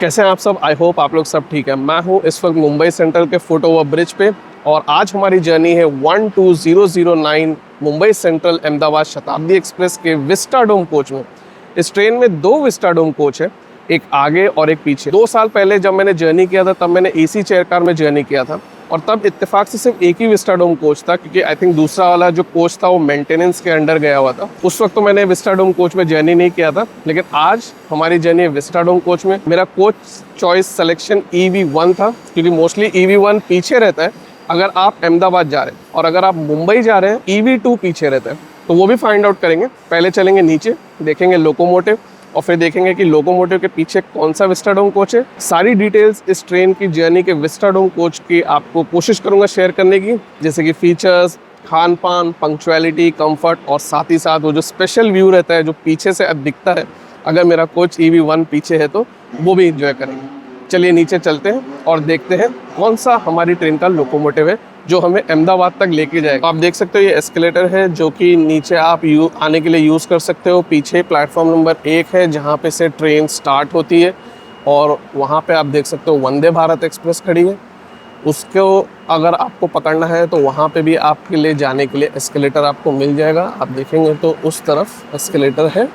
कैसे हैं आप सब। आई होप आप लोग सब ठीक है। मैं हूं इस वक्त मुंबई सेंट्रल के फुट ओवर ब्रिज पे और आज हमारी जर्नी है 12009 मुंबई सेंट्रल अहमदाबाद शताब्दी एक्सप्रेस के विस्टाडोम कोच में। इस ट्रेन में दो विस्टाडोम कोच है, एक आगे और एक पीछे। 2 साल पहले जब मैंने जर्नी किया था तब मैंने एसी चेयर कार में जर्नी किया था और तब इत्तेफाक से सिर्फ एक ही विस्टाडोम कोच था, क्योंकि आई थिंक दूसरा वाला जो कोच था वो मेंटेनेंस के अंडर गया हुआ था। उस वक्त तो मैंने विस्टाडोम कोच में जर्नी नहीं किया था, लेकिन आज हमारी जर्नी है विस्टाडोम कोच में। मेरा कोच चॉइस सिलेक्शन EV1 था, क्योंकि मोस्टली EV1 पीछे रहता है अगर आप अहमदाबाद जा रहे हैं, और अगर आप मुंबई जा रहे हैं EV2 पीछे रहता है। तो वो भी फाइंड आउट करेंगे। पहले चलेंगे नीचे, देखेंगे लोकोमोटिव और फिर देखेंगे कि लोकोमोटिव के पीछे कौन सा विस्टाडोम कोच है। सारी डिटेल्स इस ट्रेन की जर्नी के विस्टाडोम कोच की आपको कोशिश करूंगा शेयर करने की, जैसे कि फीचर्स, खान पान, पंक्चुअलिटी, कंफर्ट और साथ ही साथ वो जो स्पेशल व्यू रहता है जो पीछे से दिखता है अगर मेरा कोच EV1 पीछे है, तो वो भी इंजॉय करेंगे। चलिए नीचे चलते हैं और देखते हैं कौन सा हमारी ट्रेन का लोकोमोटिव है जो हमें अहमदाबाद तक लेके जाएगा। आप देख सकते हो ये एस्केलेटर है जो कि नीचे आप आने के लिए यूज़ कर सकते हो। पीछे प्लेटफॉर्म नंबर 1 है जहाँ पे से ट्रेन स्टार्ट होती है और वहाँ पे आप देख सकते हो वंदे भारत एक्सप्रेस खड़ी है। उसको अगर आपको पकड़ना है तो वहाँ पे भी आपके लिए जाने के लिए एस्केलेटर आपको मिल जाएगा। आप देखेंगे तो उस तरफ एस्केलेटर है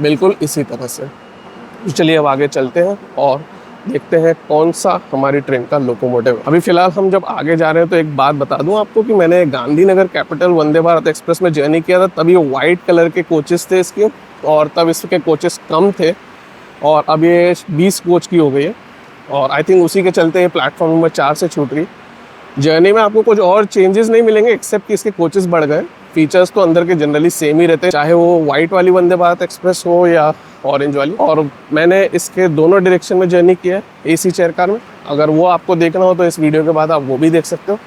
बिल्कुल इसी तरह से। तो चलिए अब आगे चलते हैं और देखते हैं कौन सा हमारी ट्रेन का लोकोमोटिव है। अभी फ़िलहाल हम जब आगे जा रहे हैं तो एक बात बता दूं आपको कि मैंने गांधीनगर कैपिटल वंदे भारत एक्सप्रेस में जर्नी किया था, तब ये वाइट कलर के कोचेस थे इसके, और तब इसके कोचेस कम थे और अब ये 20 कोच की हो गई है और आई थिंक उसी के चलते ये प्लेटफॉर्म नंबर 4 से छूट रही। जर्नी में आपको कुछ और चेंजेस नहीं मिलेंगे एक्सेप्ट कि इसके कोचेस बढ़ गए। फीचर्स तो अंदर के जनरली सेम ही रहते हैं, चाहे वो वाइट वाली वंदे भारत एक्सप्रेस हो या ऑरेंज वाली। और मैंने इसके दोनों डायरेक्शन में जर्नी किया है एसी चेयर कार में। अगर वो आपको देखना हो तो इस वीडियो के बाद आप वो भी देख सकते हो।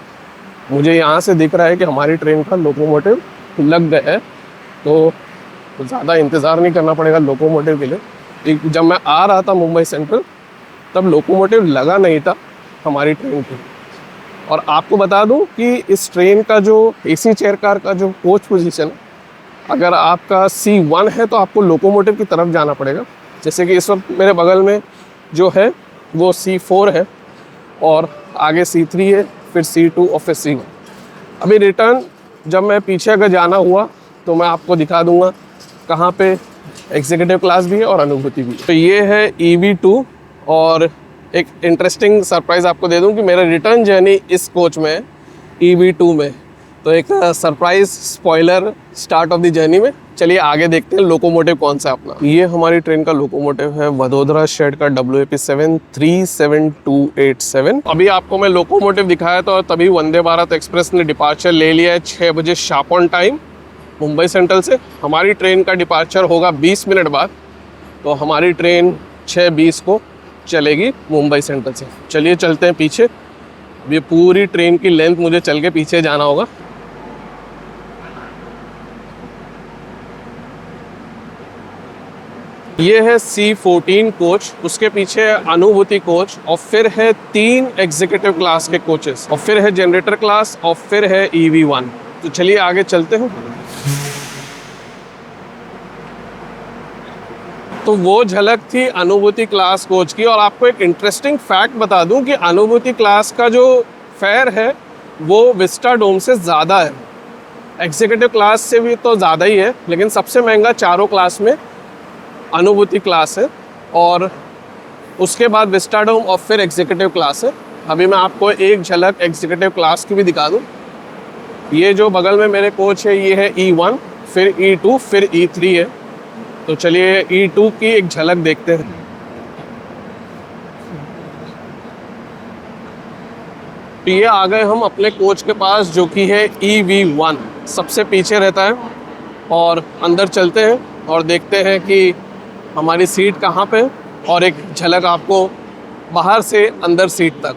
मुझे यहाँ से दिख रहा है कि हमारी ट्रेन का लोकोमोटिव लग गया है, तो ज़्यादा इंतज़ार नहीं करना पड़ेगा लोकोमोटिव के लिए। जब मैं आ रहा था मुंबई सेंट्रल तब लोकोमोटिव लगा नहीं था हमारी ट्रेन की। और आपको बता दूं कि इस ट्रेन का जो एसी चेयर कार का जो कोच पोजीशन है, अगर आपका C1 है तो आपको लोकोमोटिव की तरफ जाना पड़ेगा। जैसे कि इस वक्त मेरे बगल में जो है वो C4 है और आगे C3 है, फिर C2 और फिर C1। अभी रिटर्न जब मैं पीछे अगर जाना हुआ तो मैं आपको दिखा दूंगा कहाँ पे एग्जीक्यूटिव क्लास भी है और अनुभूति भी। तो ये है EV2 और एक इंटरेस्टिंग सरप्राइज़ आपको दे दूं कि मेरा रिटर्न जर्नी इस कोच में है EV2 में। तो एक surprise spoiler start of the journey में। चलिए आगे देखते हैं लोकोमोटिव कौन सा अपना। ये हमारी ट्रेन का लोकोमोटिव है वडोदरा शेड का WAP7 37287। अभी आपको मैं लोकोमोटिव दिखाया था और तभी वंदे भारत एक्सप्रेस ने डिपार्चर ले लिया है 6 बजे sharp on time Mumbai central से। हमारी ट्रेन का डिपार्चर होगा 20 मिनट बाद, तो हमारी ट्रेन 6:20 को चलेगी मुंबई सेंट्रल से। चलिए चलते हैं पीछे। ये पूरी ट्रेन की लेंथ मुझे चल के पीछे जाना होगा। ये है C14 कोच, उसके पीछे है अनुभूति कोच और फिर है 3 एग्जीक्यूटिव क्लास के कोचेस और फिर है जनरेटर क्लास और फिर है EV1। तो चलिए आगे चलते हैं। तो वो झलक थी अनुभूति क्लास कोच की। और आपको एक इंटरेस्टिंग फैक्ट बता दूं कि अनुभूति क्लास का जो फेयर है वो विस्टाडोम से ज़्यादा है। एग्जीक्यूटिव क्लास से भी तो ज़्यादा ही है, लेकिन सबसे महंगा चारों क्लास में अनुभूति क्लास है और उसके बाद विस्टाडोम और फिर एग्जीक्यूटिव क्लास है। अभी मैं आपको एक झलक एग्जीक्यूटिव क्लास की भी दिखा दूं। ये जो बगल में मेरे कोच है ये है E1, फिर E2, फिर E3 है। तो चलिए E2 की एक झलक देखते हैं। तो ये आ गए हम अपने कोच के पास जो कि है EV1, सबसे पीछे रहता है। और अंदर चलते हैं और देखते हैं कि हमारी सीट कहाँ पे और एक झलक आपको बाहर से अंदर सीट तक।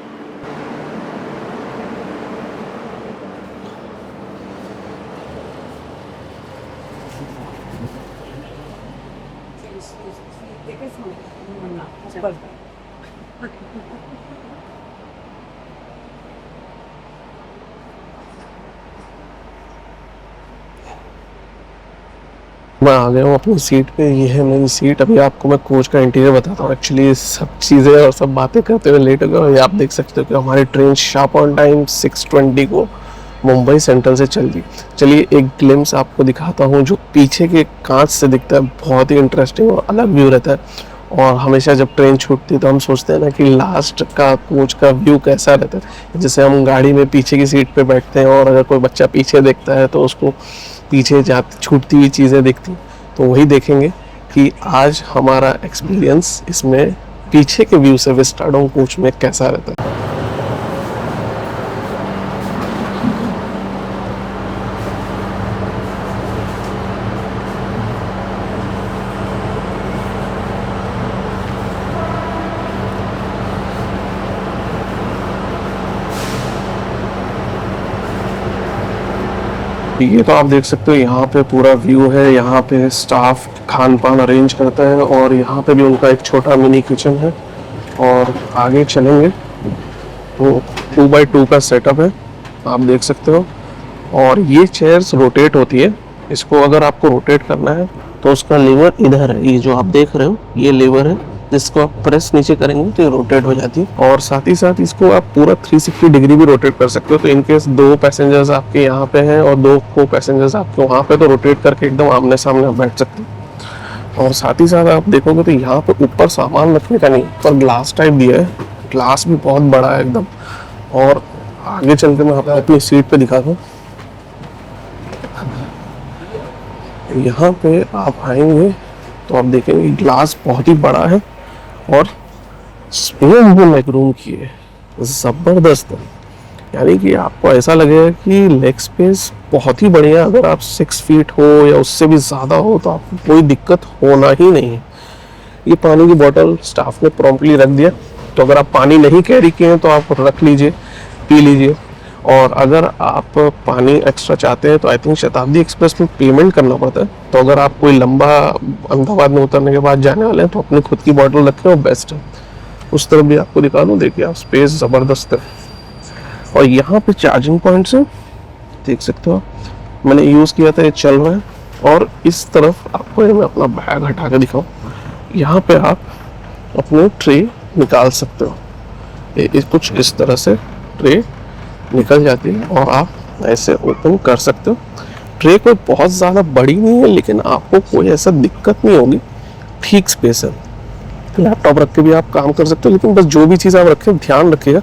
मैं आ गया हूँ अपनी सीट पे। ये है मेरी सीट। अभी आपको मैं कोच का इंटीरियर बताता हूँ। एक्चुअली सब चीज़ें और सब बातें करते हुए लेट हो गया। ये आप देख सकते हो कि हमारी ट्रेन शार्प ऑन टाइम 6:20 को मुंबई सेंट्रल से चल दी। चलिए एक ग्लिम्स आपको दिखाता हूँ जो पीछे के कांच से दिखता है। बहुत ही इंटरेस्टिंग और अलग व्यू रहता है। और हमेशा जब ट्रेन छूटती है तो हम सोचते हैं ना कि लास्ट का कोच का व्यू कैसा रहता है। जैसे हम गाड़ी में पीछे की सीट पे बैठते हैं और अगर कोई बच्चा पीछे देखता है तो उसको पीछे जाती छूटती हुई चीज़ें दिखती। तो वही देखेंगे कि आज हमारा एक्सपीरियंस इसमें पीछे के व्यू से विस्टाडोम कोच में कैसा रहता है। ये तो आप देख सकते हो यहाँ पे पूरा व्यू है। यहाँ पे स्टाफ खान पान अरेंज करता है और यहाँ पे भी उनका एक छोटा मिनी किचन है। और आगे चलेंगे तो 2x2 का सेटअप है, आप देख सकते हो। और ये चेयर्स रोटेट होती है। इसको अगर आपको रोटेट करना है तो उसका लीवर इधर है। ये जो आप देख रहे हो ये लीवर है, जिसको आप प्रेस नीचे करेंगे तो ये रोटेट हो जाती है। और साथ ही साथ इसको आप पूरा 360 डिग्री भी रोटेट कर सकते हो। तो इनकेस 2 पैसेंजर्स आपके यहाँ पे हैं और 2 को पैसेंजर्स आपके वहाँ पे, तो रोटेट करके एकदम आमने सामने बैठ सकते हो। और साथ ही साथ आप देखोगे तो यहाँ पे ऊपर सामान रखने का नहीं, पर ग्लास टाइप दिया है। ग्लास भी बहुत बड़ा है एकदम। और आगे चल के मैं आपको अपनी सीट पे दिखाता हूँ। यहाँ पे आप आएंगे तो आप देखेंगे ग्लास बहुत ही बड़ा है और स्पेस भी लेग रूम की है, ज़बरदस्त है। यानी कि आपको ऐसा लगेगा कि लेग स्पेस बहुत ही बढ़िया। अगर आप 6 फीट हो या उससे भी ज़्यादा हो तो आपको कोई दिक्कत होना ही नहीं है। ये पानी की बोतल स्टाफ ने प्रॉम्प्टली रख दिया, तो अगर आप पानी नहीं कैरी किए हैं तो आप रख लीजिए, पी लीजिए। और अगर आप पानी एक्स्ट्रा चाहते हैं तो आई थिंक शताब्दी एक्सप्रेस में पेमेंट करना पड़ता है। तो अगर आप कोई लंबा अहमदाबाद में उतरने के बाद जाने वाले हैं तो अपनी खुद की बोतल रखें, वो बेस्ट है। उस तरफ भी आपको दिखा दूँ, देखिए आप, स्पेस ज़बरदस्त है। और यहाँ पे चार्जिंग पॉइंट्स हैं, देख सकते हो। मैंने यूज़ किया था, ये चल रहा है। और इस तरफ आपको मैं अपना बैग हटा के दिखाऊँ, यहाँ पे आप अपने ट्रे निकाल सकते हो। ये कुछ इस तरह से ट्रे निकल जाती है और आप ऐसे ओपन कर सकते हो। ट्रे कोई बहुत ज़्यादा बड़ी नहीं है, लेकिन आपको कोई ऐसा दिक्कत नहीं होगी, ठीक स्पेस है। लैपटॉप रख के भी आप काम कर सकते हो, लेकिन बस जो भी चीज़ आप रखें ध्यान रखिएगा,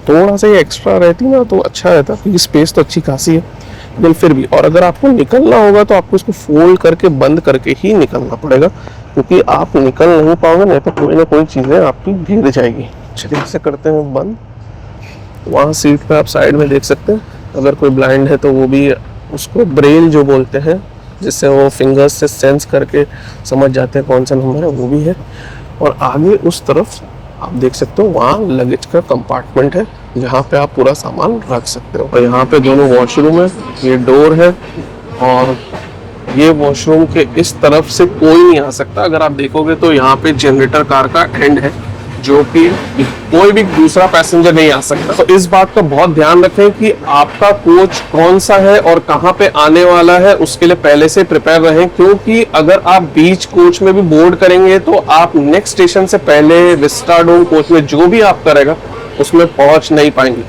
थोड़ा सा ये एक्स्ट्रा रहती ना तो अच्छा रहता, क्योंकि स्पेस तो अच्छी खासी है, लेकिन फिर भी। और अगर आपको निकलना होगा तो आपको इसको फोल्ड करके बंद करके ही निकलना पड़ेगा, क्योंकि आप निकल नहीं पाओगे, नहीं तो कोई ना कोई चीज़ें आपकी गिर जाएगी। चलिए इसे करते हैं बंद। वहाँ सीट पे आप साइड में देख सकते हैं, अगर कोई ब्लाइंड है तो वो भी उसको ब्रेल जो बोलते हैं, जिससे वो फिंगर्स से सेंस करके समझ जाते हैं कौन सा नंबर है, वो भी है। और आगे उस तरफ आप देख सकते हो, वहाँ लगेज का कंपार्टमेंट है, जहाँ पे आप पूरा सामान रख सकते हो। और यहाँ पे दोनों वॉशरूम है, ये डोर है। और ये वॉशरूम के इस तरफ से कोई नहीं आ सकता। अगर आप देखोगे तो यहाँ पे जनरेटर कार का एंड है, जो कि कोई भी दूसरा पैसेंजर नहीं आ सकता। तो इस बात का बहुत ध्यान रखें कि आपका कोच कौन सा है और कहाँ पे आने वाला है, उसके लिए पहले से प्रिपेयर रहें। क्योंकि अगर आप बीच कोच में भी बोर्ड करेंगे तो आप नेक्स्ट स्टेशन से पहले विस्टाडोम कोच में जो भी आप करेगा उसमें पहुंच नहीं पाएंगे।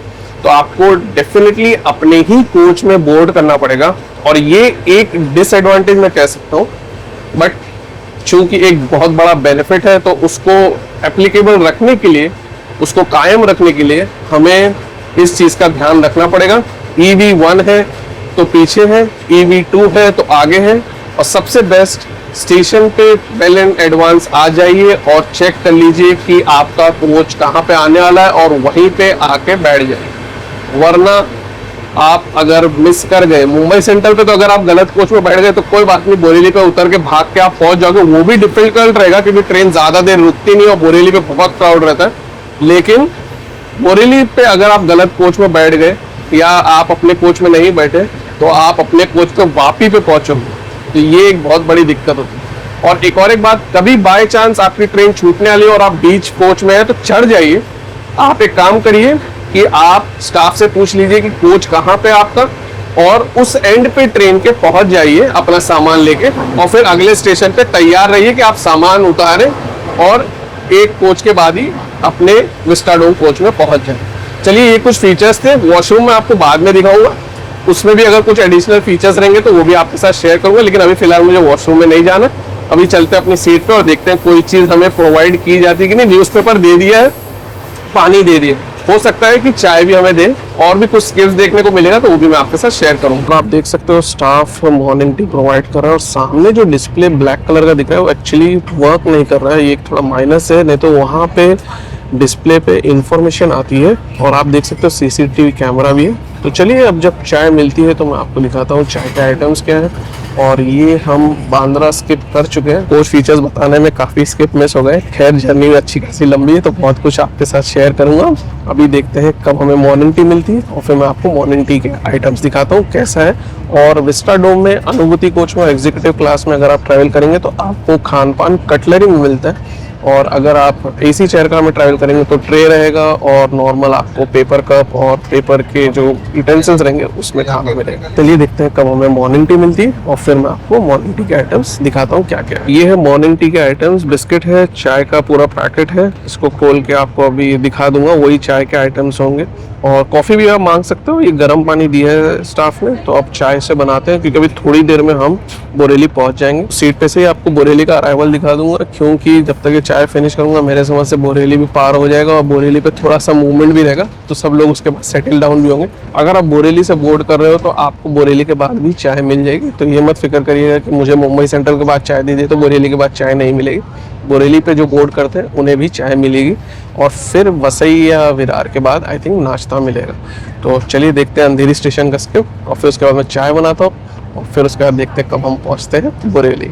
तो आपको डेफिनेटली अपने ही कोच में बोर्ड करना पड़ेगा। और ये एक डिसएडवांटेज मैं कह सकता हूँ, बट चूंकि एक बहुत बड़ा बेनिफिट है, तो उसको एप्लीकेबल रखने के लिए, उसको कायम रखने के लिए हमें इस चीज का ध्यान रखना पड़ेगा। EV1 है तो पीछे है, EV2 है तो आगे है। और सबसे बेस्ट, स्टेशन पे वेल इन एडवांस आ जाइए और चेक कर लीजिए कि आपका कोच कहाँ पे आने वाला है और वहीं पे आके बैठ जाइए। वरना आप अगर मिस कर गए मुंबई सेंट्रल पे, तो अगर आप गलत कोच में बैठ गए तो कोई बात नहीं, बोरीवली पे उतर के भाग के आप पहुंच जाओगे। वो भी डिफिकल्ट रहेगा क्योंकि ट्रेन ज्यादा देर रुकती नहीं और बोरीवली पे बहुत क्राउड रहता है। लेकिन बोरीवली पे अगर आप गलत कोच में बैठ गए या आप अपने कोच में नहीं बैठे तो आप अपने कोच पे वापी पे पहुंचोगे, तो ये एक बहुत बड़ी दिक्कत होती है। और एक बात, कभी बाय चांस आपकी ट्रेन छूटने वाली और आप बीच कोच में है तो चढ़ जाइए। आप एक काम करिए कि आप स्टाफ से पूछ लीजिए कि कोच कहाँ पे आपका, और उस एंड पे ट्रेन के पहुंच जाइए अपना सामान लेके, और फिर अगले स्टेशन पे तैयार रहिए कि आप सामान उतारें और एक कोच के बाद ही अपने विस्टाडोम कोच में पहुंच जाए। चलिए, ये कुछ फीचर्स थे। वॉशरूम में आपको बाद में दिखाऊंगा, उसमें भी अगर कुछ एडिशनल फीचर्स रहेंगे तो वो भी आपके साथ शेयर करूंगा, लेकिन अभी फिलहाल मुझे वॉशरूम में नहीं जाना। अभी चलते हैं अपनी सीट पे और देखते हैं कोई चीज हमें प्रोवाइड की जाती है कि नहीं। न्यूज़पेपर दे दिया है, पानी दे दिया, हो सकता है कि चाय भी हमें दे, और भी कुछ स्किल्स देखने को मिलेगा तो वो भी मैं आपके साथ शेयर करूंगा। तो आप देख सकते हो स्टाफ मॉर्निंग टी प्रोवाइड कर रहा है, और सामने जो डिस्प्ले ब्लैक कलर का दिख रहा है वो एक्चुअली वर्क नहीं कर रहा है। ये एक थोड़ा माइनस है, नहीं तो वहाँ पे डिस्प्ले पे इंफॉर्मेशन आती है। और आप देख सकते हो सीसीटीवी कैमरा भी है। तो चलिए, अब जब चाय मिलती है तो मैं आपको दिखाता हूँ चाय के आइटम्स क्या है। और ये हम बांद्रा स्किप कर चुके हैं, कुछ फीचर्स बताने में काफ़ी स्किप मिस हो गए। खैर, जर्नी में अच्छी खासी लंबी है तो बहुत कुछ आपके साथ शेयर करूंगा। अभी देखते हैं कब हमें मॉर्निंग टी मिलती है, और फिर मैं आपको मॉर्निंग टी के आइटम्स दिखाता हूँ कैसा है। और विस्टाडोम में अनुभूति कोच में एग्जीक्यूटिव क्लास में अगर आप ट्रैवल करेंगे तो आपको खान पान कटलरी में मिलता है, और अगर आप एसी चेयर कार में ट्रैवल करेंगे तो ट्रे रहेगा, और नॉर्मल आपको पेपर कप और पेपर के जो यूटेंसिल्स रहेंगे उसमें खाना मिलेगा। चलिए देखते हैं कब हमें मॉर्निंग टी मिलती है, और फिर मैं आपको मॉर्निंग टी के आइटम्स दिखाता हूँ क्या क्या है। ये है मॉर्निंग टी के आइटम्स। बिस्किट है, चाय का पूरा पैकेट है, इसको खोल के आपको अभी दिखा दूंगा, वही चाय के आइटम्स होंगे। और कॉफ़ी भी आप मांग सकते हो, ये गर्म पानी दिया है स्टाफ ने, तो अब चाय से बनाते हैं क्योंकि अभी थोड़ी देर में हम बोरेली पहुंच जाएंगे। सीट पे से ही आपको बोरेली का अराइवल दिखा दूंगा, क्योंकि जब तक ये चाय फिनिश करूंगा मेरे समझ से बोरेली भी पार हो जाएगा, और बोरेली पे थोड़ा सा मूवमेंट भी रहेगा तो सब लोग उसके बाद सेटल डाउन भी होंगे। अगर आप बोरेली से बोर्ड कर रहे हो तो आपको बोरेली के बाद भी चाय मिल जाएगी, तो ये मत फिक्र करिएगा कि मुझे मुंबई सेंट्रल के बाद चाय दीजिए तो बोरेली के बाद चाय नहीं मिलेगी। बोरेली पे जो बोर्ड करते हैं उन्हें भी चाय मिलेगी, और फिर वसई या विरार के बाद आई थिंक नाश्ता मिलेगा। तो चलिए देखते हैं अंधेरी स्टेशन का स्किप, और फिर उसके बाद मैं चाय बनाता हूँ, और फिर उसके बाद देखते हैं कब हम पहुँचते हैं Borelli.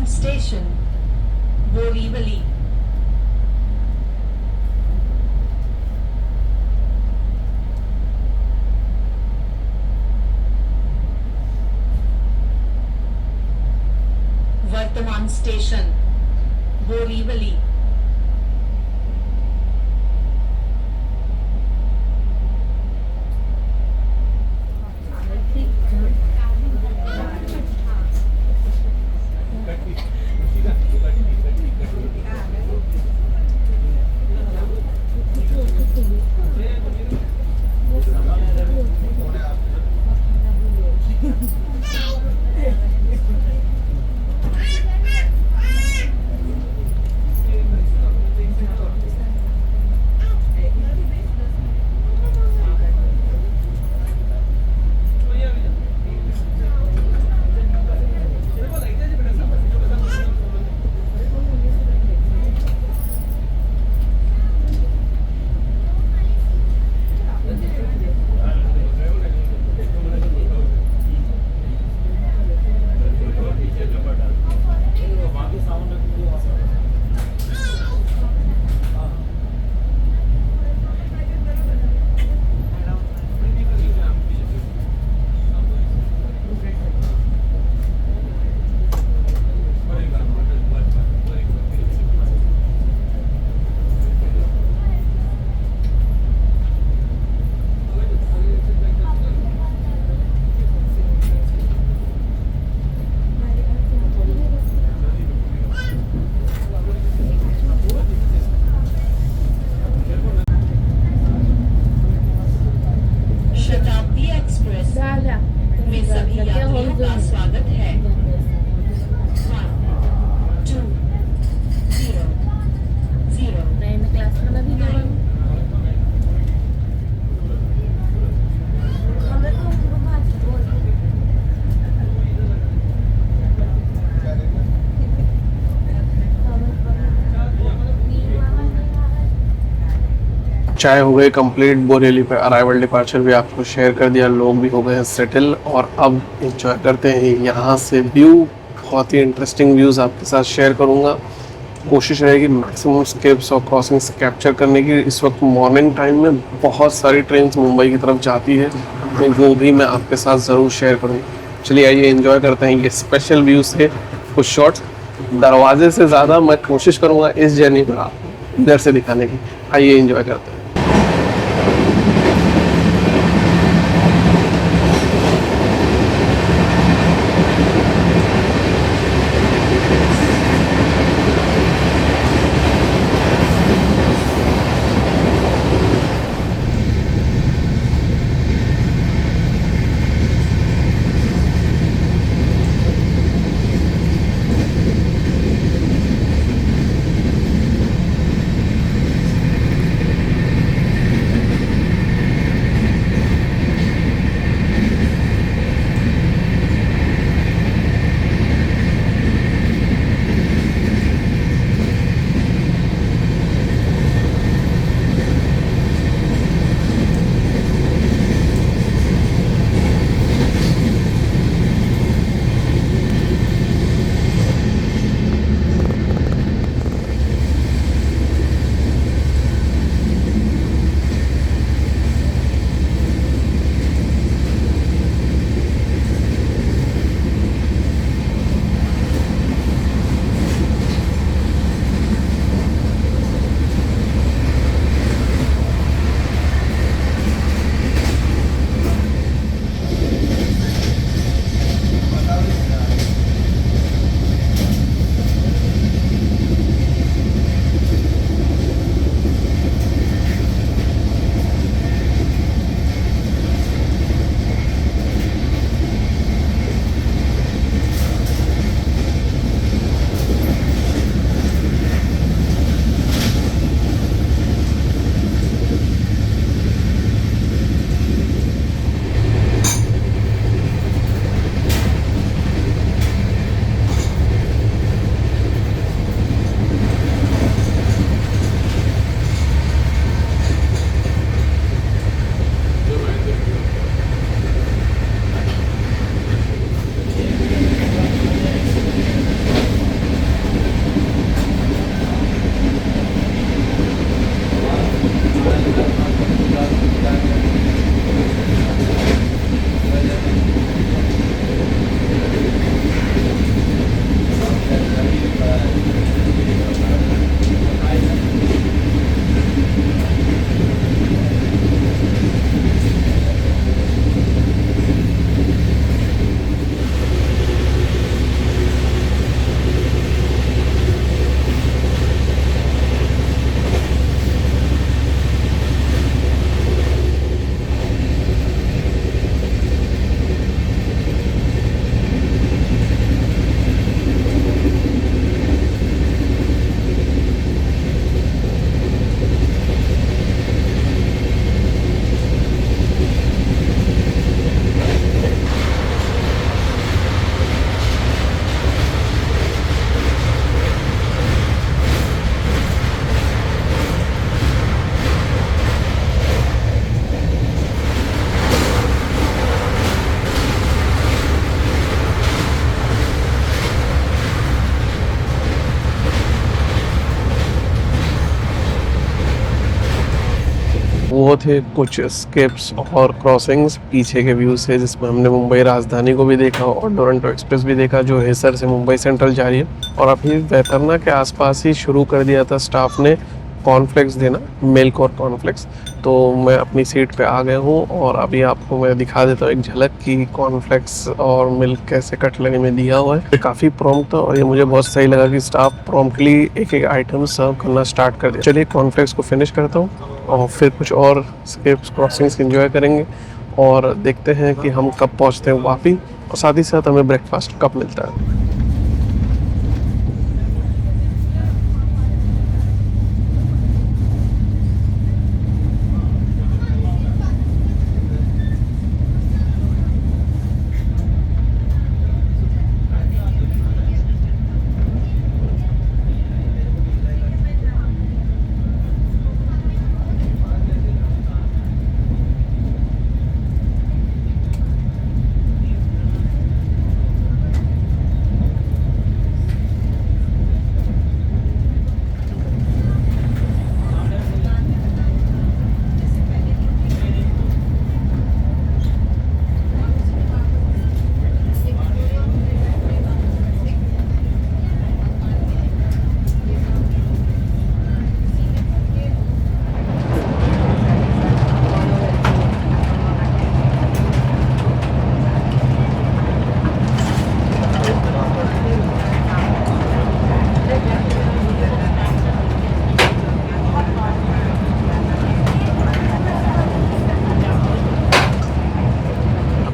Station, Borivali. Vartaman Station, Borivali. चाय हो गई कंप्लीट, बोरेली पे अराइवल डिपार्चर भी आपको शेयर कर दिया, लोग भी हो गए हैं सेटल, और अब इंजॉय करते हैं यहाँ से व्यू। बहुत ही इंटरेस्टिंग व्यूज़ आपके साथ शेयर करूँगा। कोशिश रहेगी मैक्सिमम स्किप्स और क्रॉसिंग्स कैप्चर करने की। इस वक्त मॉर्निंग टाइम में बहुत सारी ट्रेन्स मुंबई की तरफ जाती है, तो वो भी मैं आपके साथ ज़रूर शेयर करूँगा। चलिए आइए एंजॉय करते हैं ये स्पेशल व्यू से कुछ शॉट्स। दरवाजे से ज़्यादा मैं कोशिश करूँगा इस जर्नी पर आपको इधर से दिखाने की। आइए एंजॉय करते हैं। वो थे कुछ स्किप्स और क्रॉसिंग्स पीछे के व्यू से, जिसमें हमने मुंबई राजधानी को भी देखा और डोरंटो एक्सप्रेस भी देखा जो हिसार से मुंबई सेंट्रल जा रही है। और अभी वैतरना के आसपास ही शुरू कर दिया था स्टाफ ने कॉर्नफ्लेक्स देना, मिल्क और कॉर्नफ्लेक्स। तो मैं अपनी सीट पे आ गया हूँ और अभी आपको मैं दिखा देता हूँ एक झलक कि कॉर्नफ्लेक्स और मिल्क कैसे कटलरी में दिया हुआ है। ये काफ़ी प्रॉम्प्ट था और ये मुझे बहुत सही लगा कि स्टाफ प्रॉम्प्टली एक एक आइटम सर्व करना स्टार्ट कर दिया। चलिए कॉर्नफ्लेक्स को फिनिश करता हूँ और फिर कुछ और स्किप्स क्रॉसिंग्स एंजॉय करेंगे और देखते हैं कि हम कब पहुँचते हैं वापी, और साथ ही साथ हमें ब्रेकफास्ट कब मिलता है।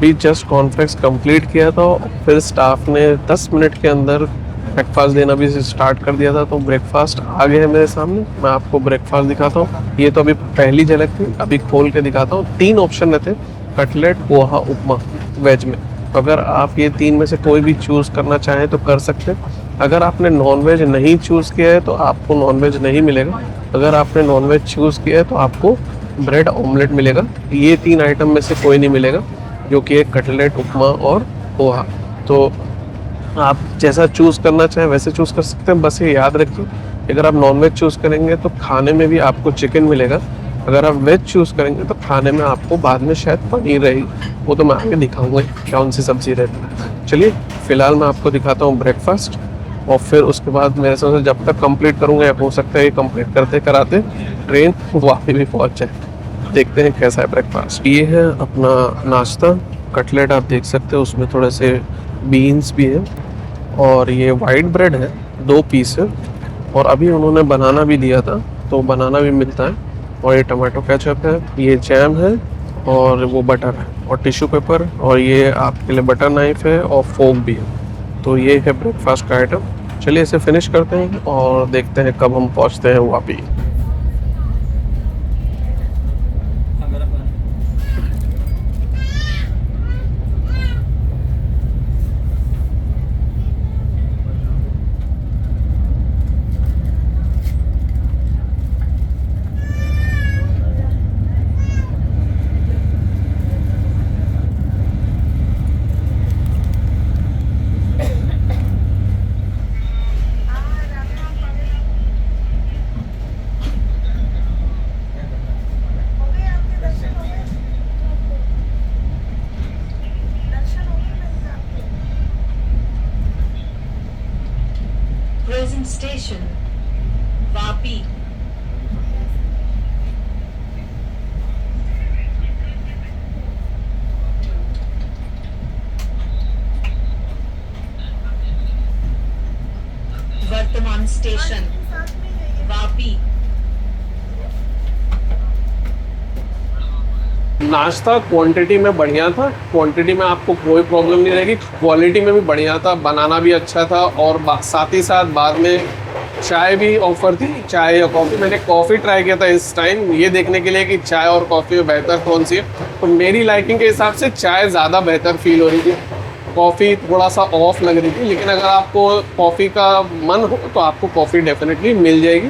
अभी जस्ट कॉर्नफ्लेक्स कंप्लीट किया था, फिर स्टाफ ने 10 मिनट के अंदर ब्रेकफास्ट देना भी स्टार्ट कर दिया था। तो ब्रेकफास्ट आ गया है मेरे सामने, मैं आपको ब्रेकफास्ट दिखाता हूँ। ये तो अभी पहली झलक थी, अभी खोल के दिखाता हूँ। 3 ऑप्शन रहते, कटलेट, पोहा, उपमा वेज में। अगर आप ये 3 में से कोई भी चूज़ करना चाहें तो कर सकते हैं। अगर आपने नॉनवेज नहीं चूज़ किया है तो आपको नॉनवेज नहीं मिलेगा। अगर आपने नॉनवेज चूज़ किया है तो आपको ब्रेड ऑमलेट मिलेगा। ये 3 आइटम में से कोई नहीं मिलेगा, जो कि एक कटलेट, उपमा और पोहा। तो आप जैसा चूज़ करना चाहें वैसे चूज़ कर सकते हैं। बस ये याद रखिए, अगर आप नॉनवेज चूज़ करेंगे तो खाने में भी आपको चिकन मिलेगा। अगर आप वेज चूज़ करेंगे तो खाने में आपको बाद में शायद पनीर रहेगी, वो तो मैं आगे दिखाऊंगा कौन सी सब्ज़ी रहती है। चलिए फ़िलहाल मैं आपको दिखाता हूँ ब्रेकफास्ट, और फिर उसके बाद मेरे से जब तक कंप्लीट करूँगा, या हो सकता है ये कंप्लीट करते कराते ट्रेन वापस भी पहुँच जाए। देखते हैं कैसा है ब्रेकफास्ट। ये है अपना नाश्ता, कटलेट आप देख सकते हो, उसमें थोड़े से बीन्स भी है, और ये वाइट ब्रेड है 2 पीस है, और अभी उन्होंने बनाना भी दिया था तो बनाना भी मिलता है। और ये टमाटो केचप है, ये जैम है, और वो बटर है, और टिश्यू पेपर, और ये आपके लिए बटर नाइफ है, और फोक भी है। तो ये है ब्रेकफास्ट का आइटम। चलिए इसे फिनिश करते हैं और देखते हैं कब हम पहुंचते हैं वापी। Present station, Vapi. वर्तमान स्टेशन, वापी। नाश्ता क्वांटिटी में बढ़िया था, क्वांटिटी में आपको कोई प्रॉब्लम नहीं रहेगी। क्वालिटी में भी बढ़िया था, बनाना भी अच्छा था, और साथ ही साथ बाद में चाय भी ऑफर थी, चाय या कॉफ़ी। मैंने कॉफ़ी ट्राई किया था इस टाइम, ये देखने के लिए कि चाय और कॉफ़ी में बेहतर कौन सी है। तो मेरी लाइकिंग के हिसाब से चाय ज़्यादा बेहतर फील हो रही थी, कॉफ़ी थोड़ा सा ऑफ लग रही थी। लेकिन अगर आपको कॉफ़ी का मन हो तो आपको कॉफ़ी डेफिनेटली मिल जाएगी।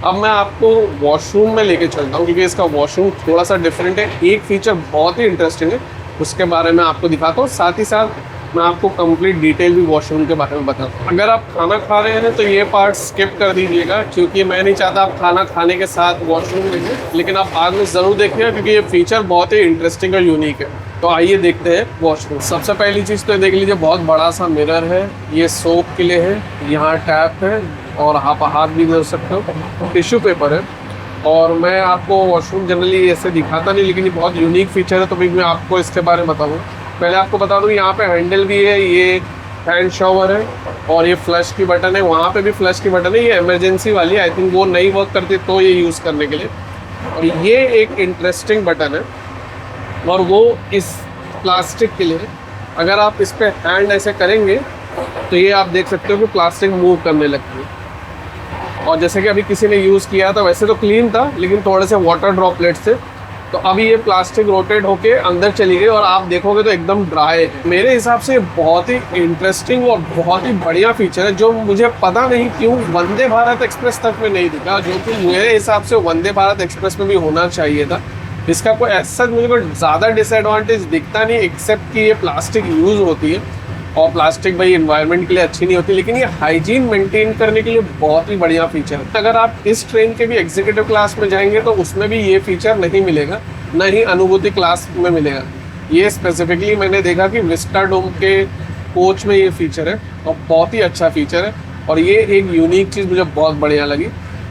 अब मैं आपको वॉशरूम में लेके चलता हूँ, क्योंकि इसका वॉशरूम थोड़ा सा डिफरेंट है। एक फीचर बहुत ही इंटरेस्टिंग है, उसके बारे में आपको दिखाता हूँ। साथ ही साथ मैं आपको कंप्लीट डिटेल भी वॉशरूम के बारे में बताता हूँ। अगर आप खाना खा रहे हैं तो ये पार्ट स्किप कर दीजिएगा, क्योंकि मैं नहीं चाहता आप खाना खाने के साथ वॉशरूम देखें। लेकिन आप बाद में ज़रूर देखिएगा, क्योंकि ये फीचर बहुत ही इंटरेस्टिंग और यूनिक है। तो आइए देखते हैं वॉशरूम। सबसे पहली चीज़ तो देख लीजिए, बहुत बड़ा सा मिरर है, ये सोप के लिए है, यहाँ टैप है, और आप हाथ भी धो सकते हो, टिश्यू पेपर है। और मैं आपको वॉशरूम जनरली ऐसे दिखाता नहीं, लेकिन ये बहुत यूनिक फीचर है, तो भी मैं आपको इसके बारे में बताऊँ। पहले आपको बता दूँ, यहाँ पे हैंडल भी है, ये हैंड शॉवर है, और ये फ्लश की बटन है, वहाँ पे भी फ्लश की बटन है। ये इमरजेंसी वाली है, आई थिंक वो नहीं वर्क करती तो ये यूज़ करने के लिए। और ये एक इंटरेस्टिंग बटन है, और वो इस प्लास्टिक के लिए। अगर आप इस पर हैंड ऐसे करेंगे तो ये आप देख सकते हो कि प्लास्टिक मूव करने लगती है। और जैसे कि अभी किसी ने यूज़ किया था, वैसे तो क्लीन था, लेकिन थोड़े से वाटर ड्रॉपलेट्स थे, तो अभी ये प्लास्टिक रोटेट होके अंदर चली गई, और आप देखोगे तो एकदम ड्राई है। मेरे हिसाब से बहुत ही इंटरेस्टिंग और बहुत ही बढ़िया फीचर है, जो मुझे पता नहीं क्यों वंदे भारत एक्सप्रेस तक में नहीं दिखा, जो कि मेरे हिसाब से वंदे भारत एक्सप्रेस में भी होना चाहिए था। इसका कोई ऐसा मुझे कोई ज़्यादा डिसएडवांटेज दिखता नहीं, एक्सेप्ट कि ये प्लास्टिक यूज़ होती है, और प्लास्टिक भाई एनवायरनमेंट के लिए अच्छी नहीं होती, लेकिन ये हाइजीन मेंटेन करने के लिए बहुत ही बढ़िया फीचर है। अगर आप इस ट्रेन के भी एग्जीक्यूटिव क्लास में जाएंगे तो उसमें भी ये फीचर नहीं मिलेगा, न ही अनुभूति क्लास में मिलेगा। ये स्पेसिफिकली मैंने देखा कि विस्टाडोम के कोच में ये फीचर है, और बहुत ही अच्छा फीचर है, और ये एक यूनिक चीज़ मुझे बहुत बढ़िया लगी।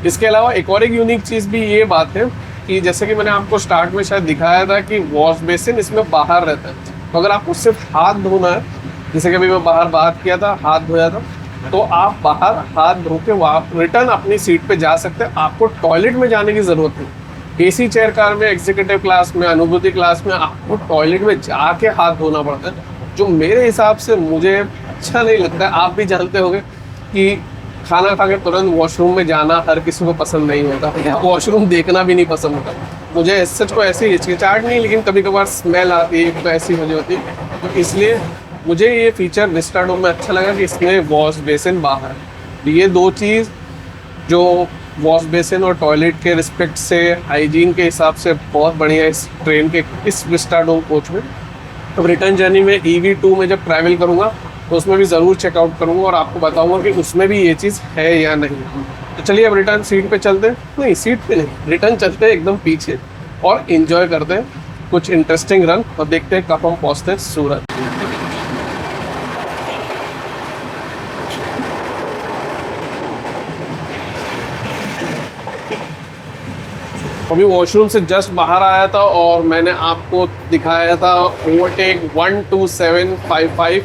इसके अलावा एक और एक यूनिक चीज़ भी ये बात है कि जैसे कि मैंने आपको स्टार्ट में शायद दिखाया था कि वॉश बेसिन इसमें बाहर रहता है, तो अगर आपको सिर्फ हाथ धोना है, जैसे कि अभी मैं बाहर बात किया था, हाथ धोया था, तो आप बाहर हाथ धो के रिटर्न अपनी सीट पे जा सकते हैं। आपको टॉयलेट में जाने की ज़रूरत नहीं। एसी चेयर कार में, एग्जीक्यूटिव क्लास में, अनुभूति क्लास में आपको टॉयलेट में जाके हाथ धोना पड़ता है, जो मेरे हिसाब से मुझे अच्छा नहीं लगता है। आप भी जानते होंगे कि खाना खा के तुरंत वॉशरूम में जाना हर किसी को पसंद नहीं होता, या वॉशरूम देखना भी नहीं पसंद होता। मुझे इस सच को ऐसी हिचकिचाहट नहीं, लेकिन कभी कभार स्मेल आती है तो ऐसी वजह होती है। तो इसलिए मुझे ये फीचर विस्टाडोम में अच्छा लगा कि इसमें वॉश बेसिन बाहर है। ये दो चीज़ जो वॉश बेसिन और टॉयलेट के रिस्पेक्ट से, हाइजीन के हिसाब से बहुत बढ़िया इस ट्रेन के इस विस्टाडोम कोच में। अब रिटर्न जर्नी में EV2 में जब ट्रैवल करूँगा तो उसमें भी ज़रूर चेकआउट करूँगा और आपको बताऊँगा कि उसमें भी ये चीज़ है या नहीं। तो चलिए अब रिटर्न सीट पे चलते हैं, नहीं सीट पे नहीं, रिटर्न चलते हैं एकदम पीछे और इन्जॉय करते हैं कुछ इंटरेस्टिंग रन और देखते हैं कब हम पहुँचते हैं सूरत। अभी वॉशरूम से जस्ट बाहर आया था और मैंने आपको दिखाया था overtake 12755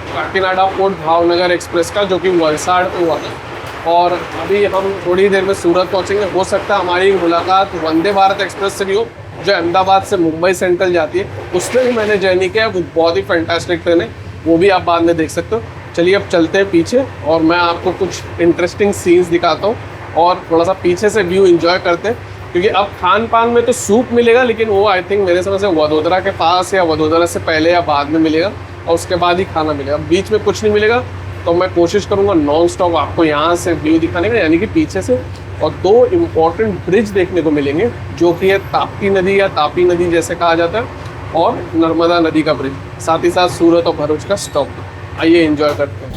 Kakinada port Bhavnagar express का, जो कि वलसाड़ पे हुआ था। और अभी हम थोड़ी देर में सूरत पहुंचेंगे। हो सकता है हमारी मुलाकात वंदे भारत एक्सप्रेस से भी हो, जो अहमदाबाद से मुंबई सेंट्रल जाती है। उसमें भी मैंने जर्नी किया है, वो बहुत ही फैंटास्टिक ट्रेन है, वो भी आप बाद में देख सकते हो। चलिए अब चलते हैं पीछे और मैं आपको कुछ इंटरेस्टिंग सीन्स दिखाता हूँ और थोड़ा सा पीछे से व्यू इन्जॉय करते हैं। क्योंकि अब खान पान में तो सूप मिलेगा, लेकिन वो आई थिंक मेरे समझ से वडोदरा के पास या वडोदरा से पहले या बाद में मिलेगा और उसके बाद ही खाना मिलेगा, बीच में कुछ नहीं मिलेगा। तो मैं कोशिश करूँगा नॉन स्टॉप आपको यहाँ से व्यू दिखाने का, यानी कि पीछे से। और दो इम्पॉर्टेंट ब्रिज देखने को मिलेंगे, जो कि है ताप्ती नदी या तापी नदी जैसे कहा जाता है, और नर्मदा नदी का ब्रिज, साथ ही साथ सूरत और भरूच का स्टॉप। आइए एंजॉय करते हैं।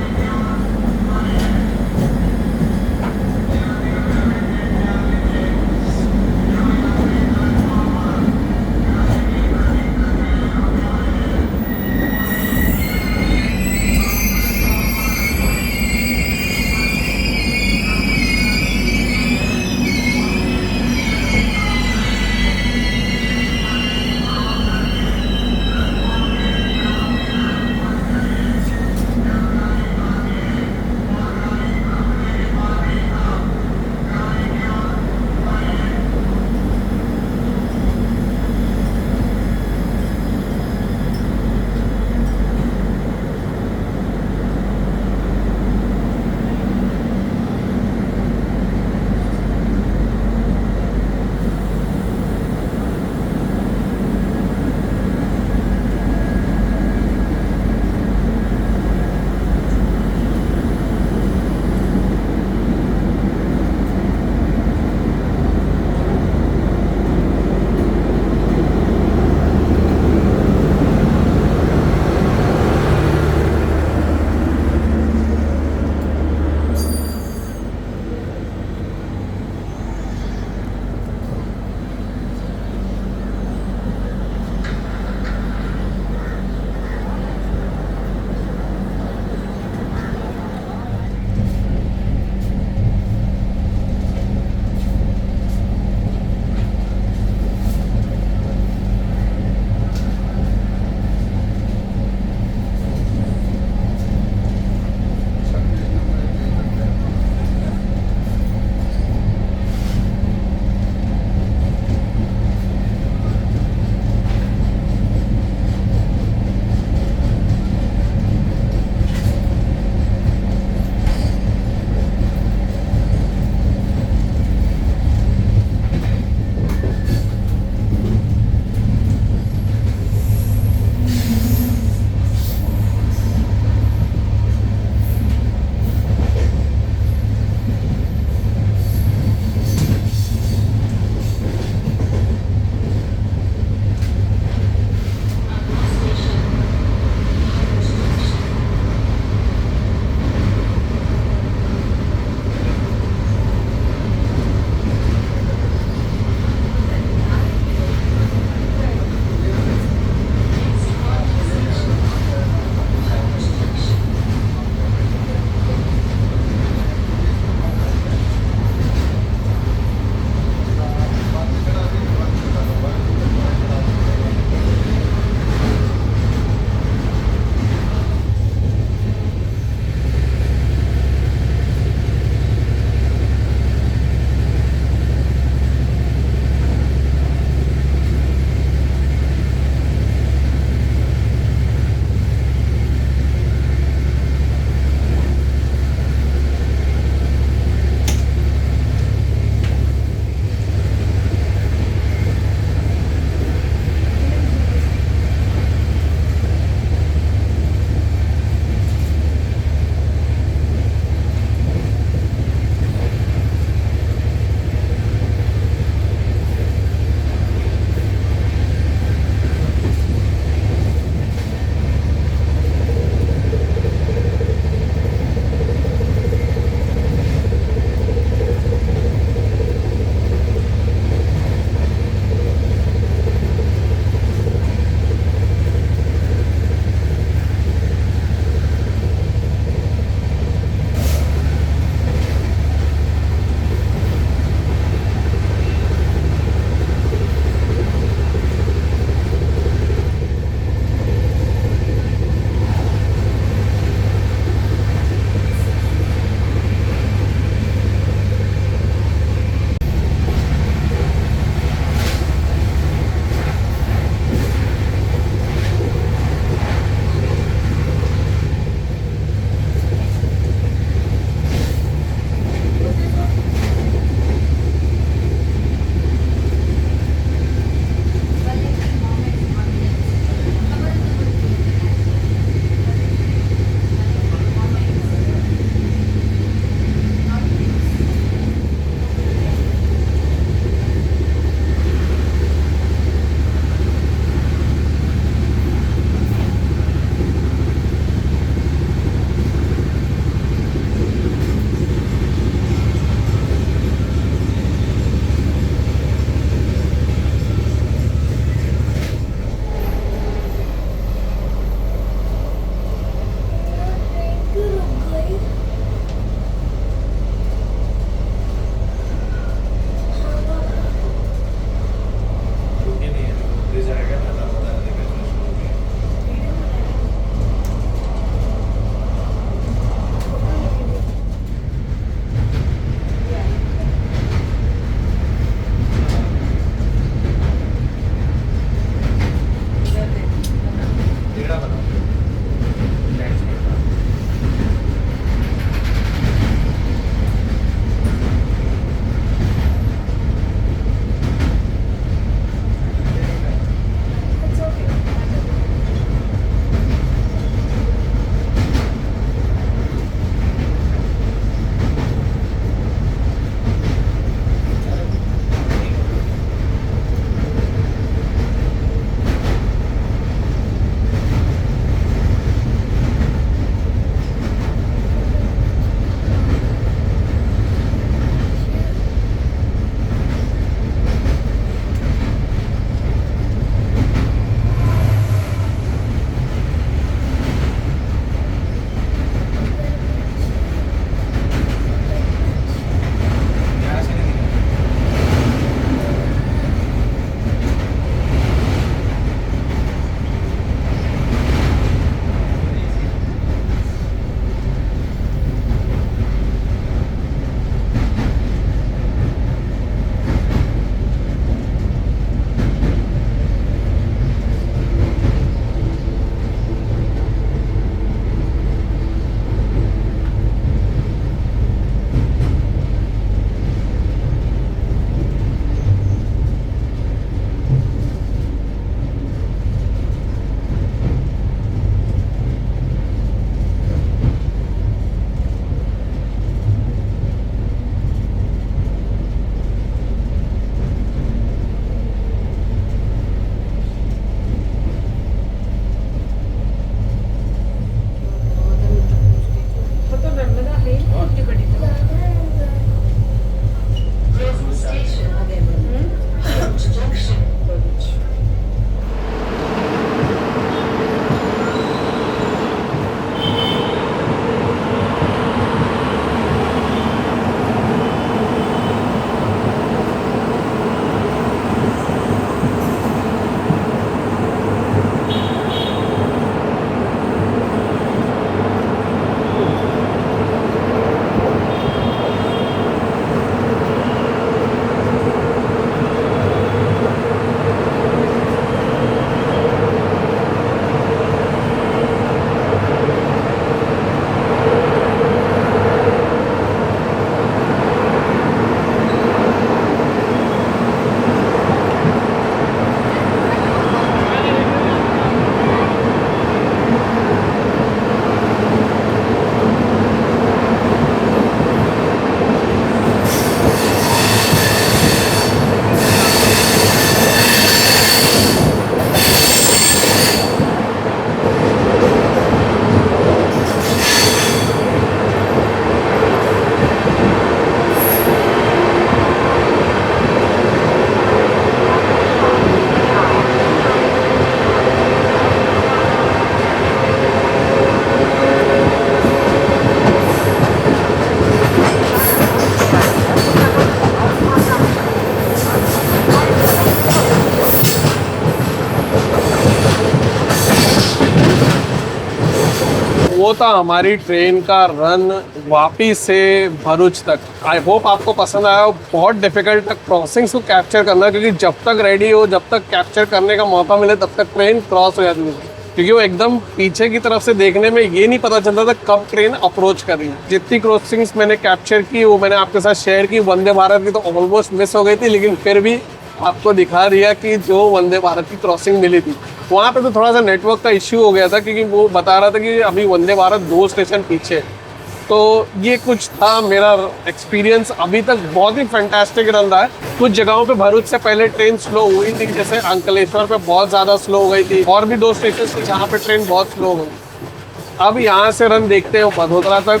वो था हमारी ट्रेन का रन वापी से भरूच तक। आई होप आपको पसंद आया हो। बहुत डिफिकल्ट था क्रॉसिंग्स को कैप्चर करना, क्योंकि जब तक रेडी हो, जब तक कैप्चर करने का मौका मिले, तब तक ट्रेन क्रॉस हो जाती थी, क्योंकि वो एकदम पीछे की तरफ से देखने में ये नहीं पता चलता था कब ट्रेन अप्रोच कर रही है। जितनी क्रॉसिंग्स मैंने कैप्चर की वो मैंने आपके साथ शेयर की। वंदे भारत की तो ऑलमोस्ट मिस हो गई थी, लेकिन फिर भी आपको दिखा दिया कि जो वंदे भारत की क्रॉसिंग मिली थी वहाँ पे तो थोड़ा सा नेटवर्क का इश्यू हो गया था, क्योंकि वो बता रहा था कि अभी वंदे भारत 2 स्टेशन पीछे है। तो ये कुछ था मेरा एक्सपीरियंस। अभी तक बहुत ही फैंटास्टिक रन रहा है। कुछ जगहों पे भरूच से पहले ट्रेन स्लो हुई थी, जैसे अंकलेश्वर पे बहुत ज़्यादा स्लो हो गई थी, और भी 2 स्टेशन थे जहाँ पे ट्रेन बहुत स्लो हो गई। अब यहाँ से रन देखते हैं बड़ोदरा तक,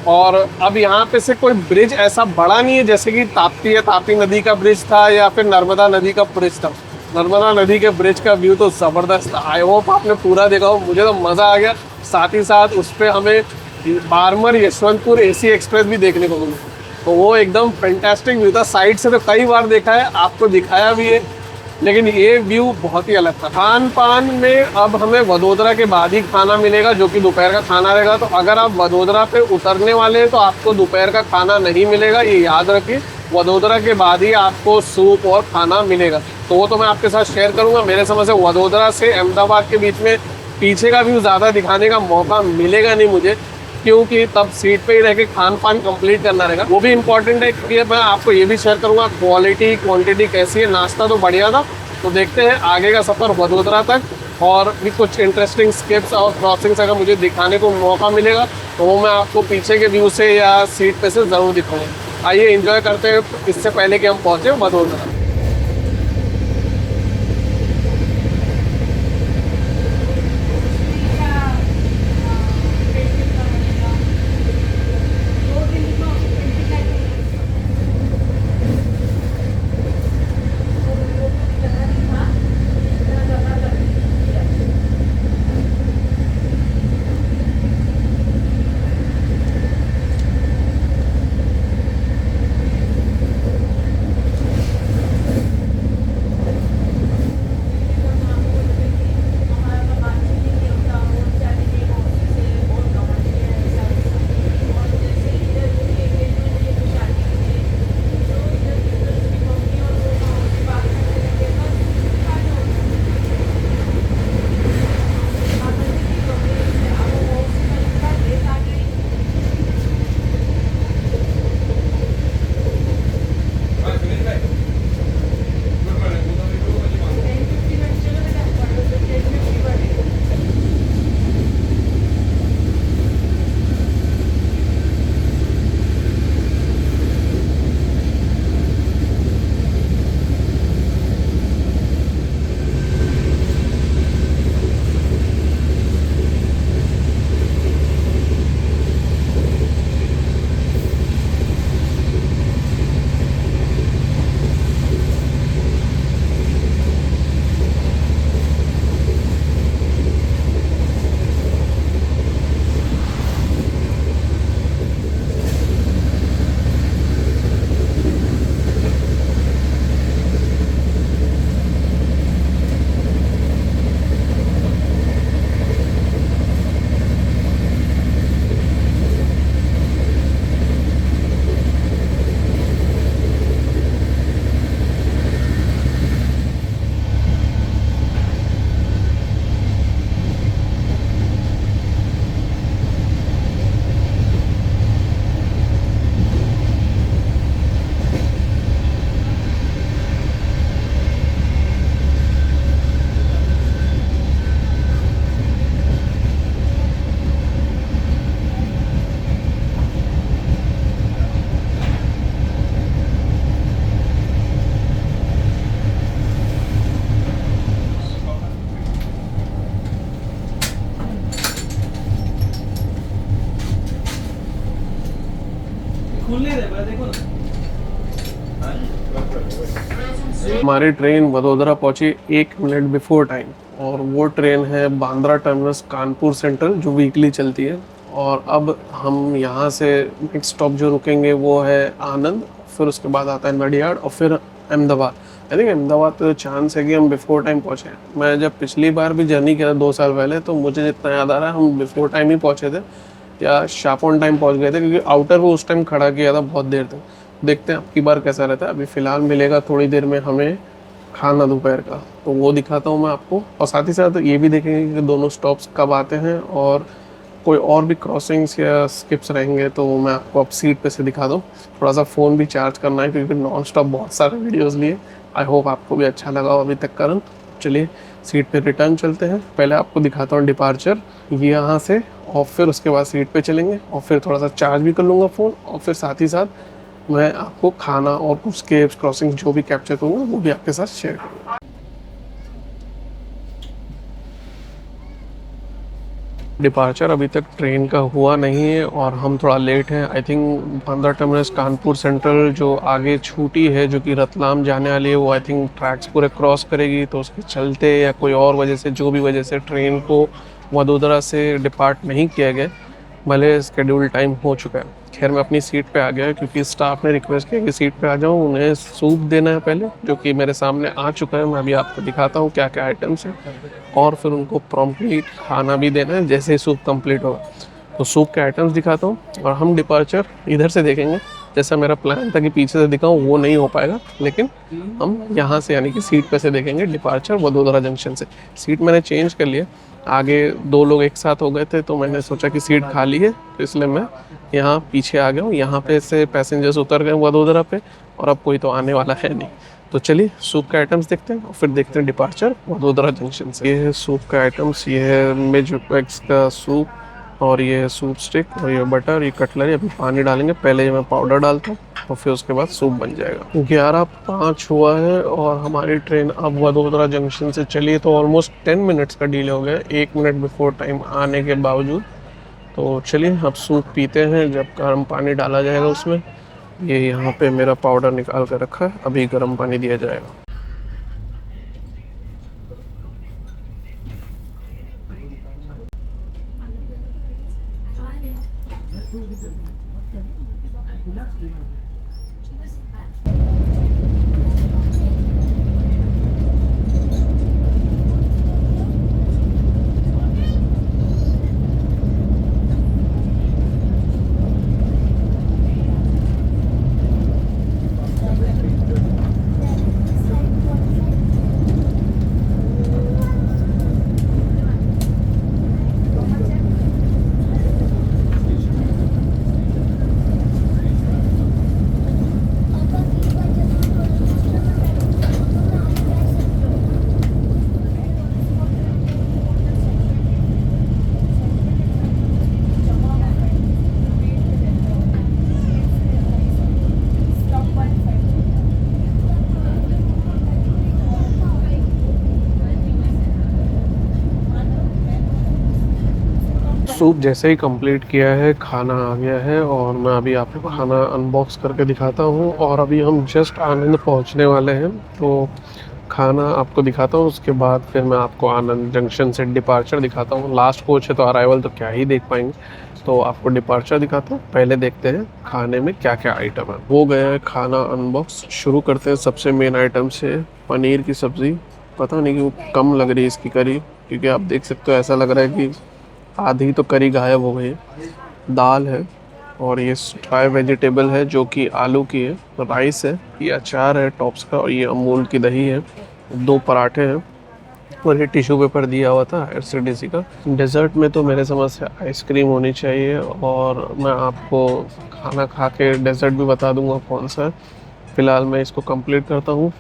और अब यहाँ पे से कोई ब्रिज ऐसा बड़ा नहीं है जैसे कि ताप्ती या ताप्ती नदी का ब्रिज था या फिर नर्मदा नदी का ब्रिज था। नर्मदा नदी के ब्रिज का व्यू तो ज़बरदस्त था। आई होप आपने पूरा देखा हो, मुझे तो मज़ा आ गया। साथ ही साथ उस पर हमें बारमर यशवंतपुर AC एक्सप्रेस भी देखने को मिली, तो वो एकदम फैंटास्टिक व्यू था। साइड से तो कई बार देखा है, आपको दिखाया भी है, लेकिन ये व्यू बहुत ही अलग था। खान पान में अब हमें वडोदरा के बाद ही खाना मिलेगा, जो कि दोपहर का खाना रहेगा। तो अगर आप वडोदरा पे उतरने वाले हैं तो आपको दोपहर का खाना नहीं मिलेगा, ये याद रखिए। वडोदरा के बाद ही आपको सूप और खाना मिलेगा, तो वो तो मैं आपके साथ शेयर करूँगा। मेरे समझ से वडोदरा से अहमदाबाद के बीच में पीछे का व्यू ज़्यादा दिखाने का मौका मिलेगा नहीं मुझे, क्योंकि तब सीट पे ही रह के खान पान कंप्लीट करना रहेगा। वो भी इंपॉर्टेंट है, क्योंकि मैं आपको ये भी शेयर करूँगा क्वालिटी क्वांटिटी कैसी है। नाश्ता तो बढ़िया था। तो देखते हैं आगे का सफ़र वडोदरा तक, और भी कुछ इंटरेस्टिंग स्किप्स और क्रॉसिंग्स अगर मुझे दिखाने को मौका मिलेगा तो वो मैं आपको पीछे के व्यू से या सीट पे से ज़रूर दिखाऊंगा। आइए एंजॉय करते हैं इससे पहले कि हम पहुँचे वडोदरा। हमारी ट्रेन वडोदरा पहुंची 1 मिनट बिफोर टाइम, और वो ट्रेन है बांद्रा टर्मिनस कानपुर सेंट्रल, जो वीकली चलती है। और अब हम यहाँ से नेक्स्ट स्टॉप जो रुकेंगे वो है आनंद, फिर उसके बाद आता है नडियाड और फिर अहमदाबाद। आई थिंक अहमदाबाद तो चांस है कि हम बिफोर टाइम पहुँचे। मैं जब पिछली बार भी जर्नी किया था 2 साल पहले, तो मुझे जितना याद आ रहा है हम बिफोर टाइम ही पहुँचे थे या शार्प ऑन टाइम पहुँच गए थे, क्योंकि आउटर को उस टाइम खड़ा किया था बहुत देर तक। देखते हैं अब की बार कैसा रहता है। अभी फ़िलहाल मिलेगा थोड़ी देर में हमें खाना दोपहर का, तो वो दिखाता हूँ मैं आपको, और साथ ही साथ ये भी देखेंगे कि दोनों स्टॉप्स कब आते हैं और कोई और भी क्रॉसिंग्स या स्किप्स रहेंगे तो मैं आपको अब सीट पे से दिखा दूँ। थोड़ा सा फ़ोन भी चार्ज करना है क्योंकि नॉन स्टॉप बहुत सारे वीडियोस लिए। आई होप आपको भी अच्छा लगा हो अभी तक का रन। चलिए सीट पे रिटर्न चलते हैं। पहले आपको दिखाता हूँ डिपार्चर ये यहाँ से, और फिर उसके बाद सीट पे चलेंगे और फिर थोड़ा सा चार्ज भी कर लूँगा फ़ोन, और फिर साथ ही साथ मैं आपको खाना और कुछ स्केप्स क्रॉसिंग जो भी कैप्चर करूँगा वो भी आपके साथ शेयर करूँगा। डिपार्चर अभी तक ट्रेन का हुआ नहीं है और हम थोड़ा लेट हैं। I think Bandra terminus Kanpur central जो आगे छूटी है जो कि रतलाम जाने वाली है, वो आई थिंक ट्रैक्स पूरे क्रॉस करेगी, तो उसके चलते या कोई और वजह से जो भी वजह से ट्रेन को वडोदरा से डिपार्ट नहीं किया गया, भले स्केड्यूल टाइम हो चुका है। खैर मैं अपनी सीट पे आ गया क्योंकि स्टाफ ने रिक्वेस्ट किया कि सीट पे आ जाऊँ, उन्हें सूप देना है पहले, जो कि मेरे सामने आ चुका है। मैं अभी आपको दिखाता हूँ क्या क्या आइटम्स हैं, और फिर उनको प्रॉम्प्टली खाना भी देना है जैसे ही सूप कंप्लीट होगा। तो सूप के आइटम्स दिखाता हूँ और हम डिपार्चर इधर से देखेंगे। जैसा मेरा प्लान था कि पीछे से दिखाऊँ वो नहीं हो पाएगा, लेकिन हम यहाँ से यानी कि सीट पे से देखेंगे डिपार्चर वडोदरा जंक्शन से। सीट मैंने चेंज कर लिया, आगे 2 लोग एक साथ हो गए थे तो मैंने सोचा कि सीट खाली है, तो इसलिए मैं यहाँ पीछे आ गया हूँ। यहाँ पे से पैसेंजर्स उतर गए वडोदरा पे और अब कोई तो आने वाला है नहीं। तो चलिए सूप के आइटम्स देखते हैं और फिर देखते हैं डिपार्चर वडोदरा जंक्शन से। ये है सूप का आइटम्स, ये है मिज एग्स का सूप, और ये है सूप स्टिक, और ये बटर, ये कटलरी। अभी पानी डालेंगे, पहले ये मैं पाउडर डालता हूँ और फिर उसके बाद सूप बन जाएगा। 11:05 हुआ है और हमारी ट्रेन अब वडोदरा जंक्शन से चली है, तो ऑलमोस्ट 10 मिनट्स का डिले हो गया, 1 मिनट बिफोर टाइम आने के बावजूद। तो चलिए अब सूप पीते हैं जब गर्म पानी डाला जाएगा उसमें। ये यहाँ पे मेरा पाउडर निकाल कर रखा है, अभी गर्म पानी दिया जाएगा। सूप जैसे ही कंप्लीट किया है, खाना आ गया है और मैं अभी आपको खाना अनबॉक्स करके दिखाता हूँ। और अभी हम जस्ट आनंद पहुँचने वाले हैं, तो खाना आपको दिखाता हूँ, उसके बाद फिर मैं आपको आनंद जंक्शन से डिपार्चर दिखाता हूँ। लास्ट कोच है तो अराइवल तो क्या ही देख पाएंगे, तो आपको डिपार्चर दिखाता हूँ। पहले देखते हैं खाने में क्या क्या आइटम है। हो गया है खाना अनबॉक्स, शुरू करते हैं सबसे मेन आइटम से। पनीर की सब्ज़ी, पता नहीं क्यों कम लग रही है इसकी करी, क्योंकि आप देख सकते हो ऐसा लग रहा है कि आधी तो करी गायब हो गई है। दाल है, और ये ड्राई वेजिटेबल है जो कि आलू की है। राइस है, ये अचार है टॉप्स का, और ये अमूल की दही है। 2 पराठे हैं, और ये टिश्यू पेपर दिया हुआ था एसिडिसी का। डेजर्ट में तो मेरे समझ से आइसक्रीम होनी चाहिए, और मैं आपको खाना खा के डेजर्ट भी बता दूंगा कौन सा है। फ़िलहाल मैं इसको कंप्लीट करता हूँ।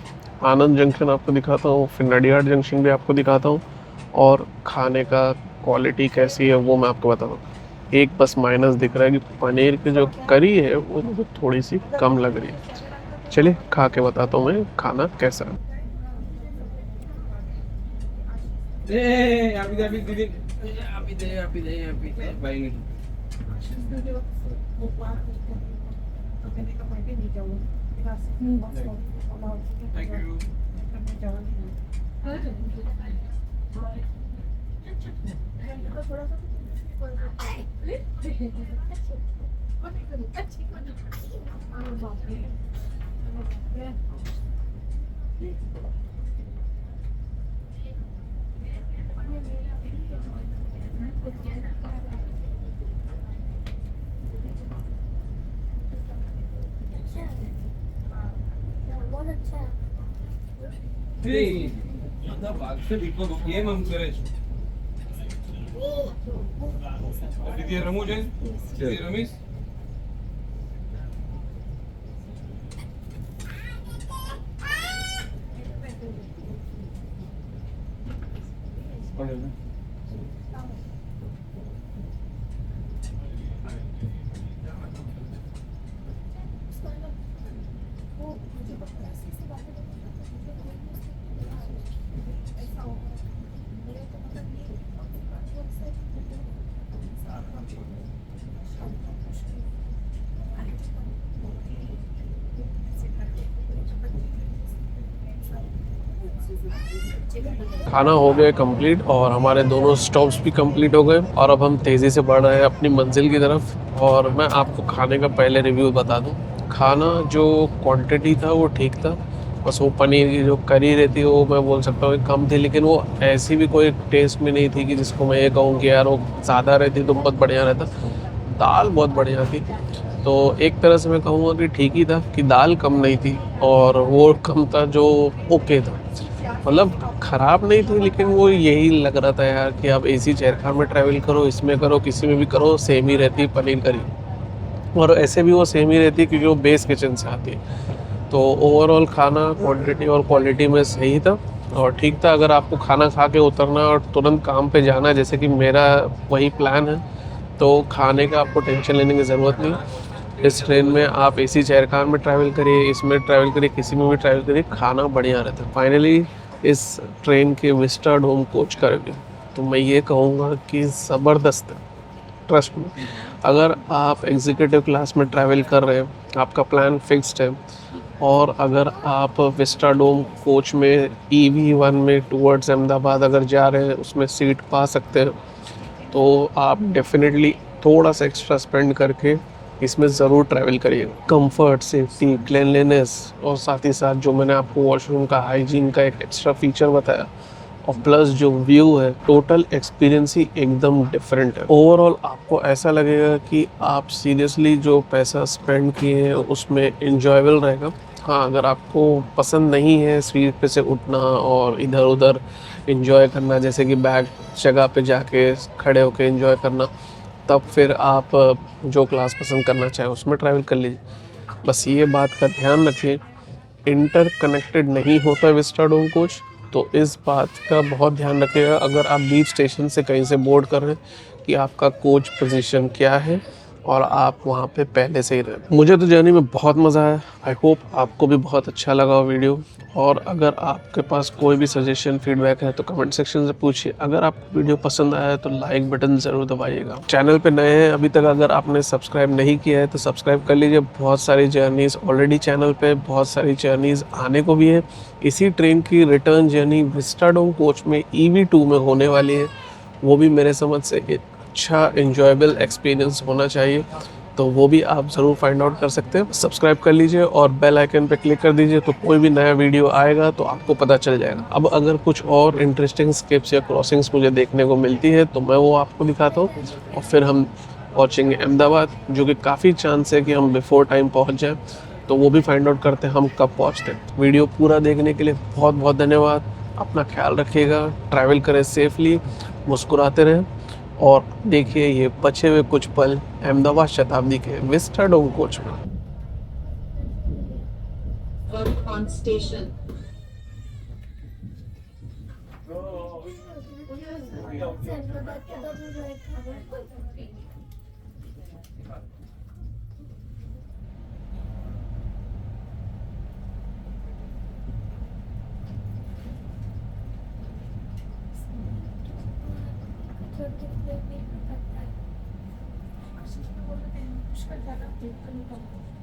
आनंद जंक्शन आपको दिखाता हूँ, फिर नडियाड जंक्शन भी आपको दिखाता हूँ, और खाने का क्वालिटी कैसी है वो मैं आपको बताऊँ। एक बस माइनस दिख रहा है कि पनीर की जो करी है वो मुझे थोड़ी सी कम लग रही है। चलिए खा के बताता हूँ मैं खाना कैसा है। आता बागचं दीपक ये मग करायचं किती रमूज आहे किती रमेश खाना हो गया कंप्लीट और हमारे दोनों स्टॉप्स भी कंप्लीट हो गए और अब हम तेज़ी से बढ़ रहे हैं अपनी मंजिल की तरफ। और मैं आपको खाने का पहले रिव्यू बता दूं, खाना जो क्वांटिटी था वो ठीक था, बस वो पनीर की जो करी रहती है वो मैं बोल सकता हूँ कि कम थी, लेकिन वो ऐसी भी कोई टेस्ट में नहीं थी कि जिसको मैं ये कहूँ कि यार वो ज़्यादा रहती तो बहुत बढ़िया रहता। दाल बहुत बढ़िया थी, तो एक तरह से मैं कहूँगा कि ठीक ही था कि दाल कम नहीं थी और वो कम था जो ओके था, मतलब ख़राब नहीं थी, लेकिन वो यही लग रहा था यार कि आप एसी चेयर कार में ट्रैवल करो, इसमें करो, किसी में भी करो, सेम ही रहती है पनीर करी, और ऐसे भी वो सेम ही रहती है क्योंकि वो बेस किचन से आती है। तो ओवरऑल खाना क्वांटिटी और क्वालिटी में सही था और ठीक था। अगर आपको खाना खा के उतरना और तुरंत काम पे जाना है, जैसे कि मेरा वही प्लान है, तो खाने का आपको टेंशन लेने की ज़रूरत नहीं। इस ट्रेन में आप एसी चेयर कार में ट्रैवल करिए, इसमें ट्रैवल करिए, किसी में भी ट्रैवल करिए, खाना बढ़िया रहता है। फाइनली इस ट्रेन के विस्टाडोम कोच का रिव्यू तो मैं ये कहूँगा कि ज़बरदस्त है, ट्रस्ट में। अगर आप एग्जीक्यूटिव क्लास में ट्रैवल कर रहे हैं, आपका प्लान फिक्स्ड है, और अगर आप विस्टाडोम कोच में EV1 में टूवर्ड्स अहमदाबाद अगर जा रहे हैं, उसमें सीट पा सकते हैं, तो आप डेफिनेटली थोड़ा सा एक्स्ट्रा स्पेंड करके इसमें ज़रूर ट्रैवल करिए। कंफर्ट, सेफ्टी, क्लीनलीनेस और साथ ही साथ जो मैंने आपको वॉशरूम का हाइजीन का एक एक्स्ट्रा फीचर बताया, और प्लस जो व्यू है, टोटल एक्सपीरियंस ही एकदम डिफरेंट है। ओवरऑल आपको ऐसा लगेगा कि आप सीरियसली जो पैसा स्पेंड किए हैं उसमें इंजॉयबल रहेगा। हाँ, अगर आपको पसंद नहीं है सीट पे से उठना और इधर उधर इंजॉय करना, जैसे कि बैक जगह पे जाके खड़े होके इंजॉय करना, तब फिर आप जो क्लास पसंद करना चाहें उसमें ट्रैवल कर लीजिए। बस ये बात का ध्यान रखिए, इंटरकनेक्टेड नहीं होता विस्टाडोम कोच, तो इस बात का बहुत ध्यान रखिएगा अगर आप बीच स्टेशन से कहीं से बोर्ड कर रहे हैं कि आपका कोच पोजीशन क्या है और आप वहाँ पे पहले से ही रहे। मुझे तो जर्नी में बहुत मज़ा आया, आई होप आपको भी बहुत अच्छा लगा हो वीडियो। और अगर आपके पास कोई भी सजेशन फीडबैक है तो कमेंट सेक्शन से पूछिए। अगर आपको वीडियो पसंद आया है तो लाइक बटन ज़रूर दबाइएगा। चैनल पे नए हैं अभी तक अगर आपने सब्सक्राइब नहीं किया है तो सब्सक्राइब कर लीजिए। बहुत सारी जर्नीज़ ऑलरेडी चैनल पे, बहुत सारी जर्नीज़ आने को भी है। इसी ट्रेन की रिटर्न जर्नी विस्टाडोम कोच में EV2 में होने वाली है, वो भी मेरे समझ से अच्छा इंजॉयबल एक्सपीरियंस होना चाहिए, तो वो भी आप ज़रूर फाइंड आउट कर सकते हैं। सब्सक्राइब कर लीजिए और बेल आइकन पे क्लिक कर दीजिए, तो कोई भी नया वीडियो आएगा तो आपको पता चल जाएगा। अब अगर कुछ और इंटरेस्टिंग स्किप्स या क्रॉसिंग्स मुझे देखने को मिलती है तो मैं वो आपको दिखाता हूँ, और फिर हम पहुँचेंगे अहमदाबाद, जो कि काफ़ी चांस है कि हम बिफोर टाइम पहुँच जाएँ, तो वो भी फाइंड आउट करते हैं हम कब पहुँचते हैं। वीडियो पूरा देखने के लिए बहुत बहुत धन्यवाद। अपना ख्याल रखिएगा, ट्रैवल करें सेफली, मुस्कुराते रहें, और देखिए ये बचे हुए कुछ पल अहमदाबाद शताब्दी के विस्टाडोम कोच में। Work on station. पुष्कर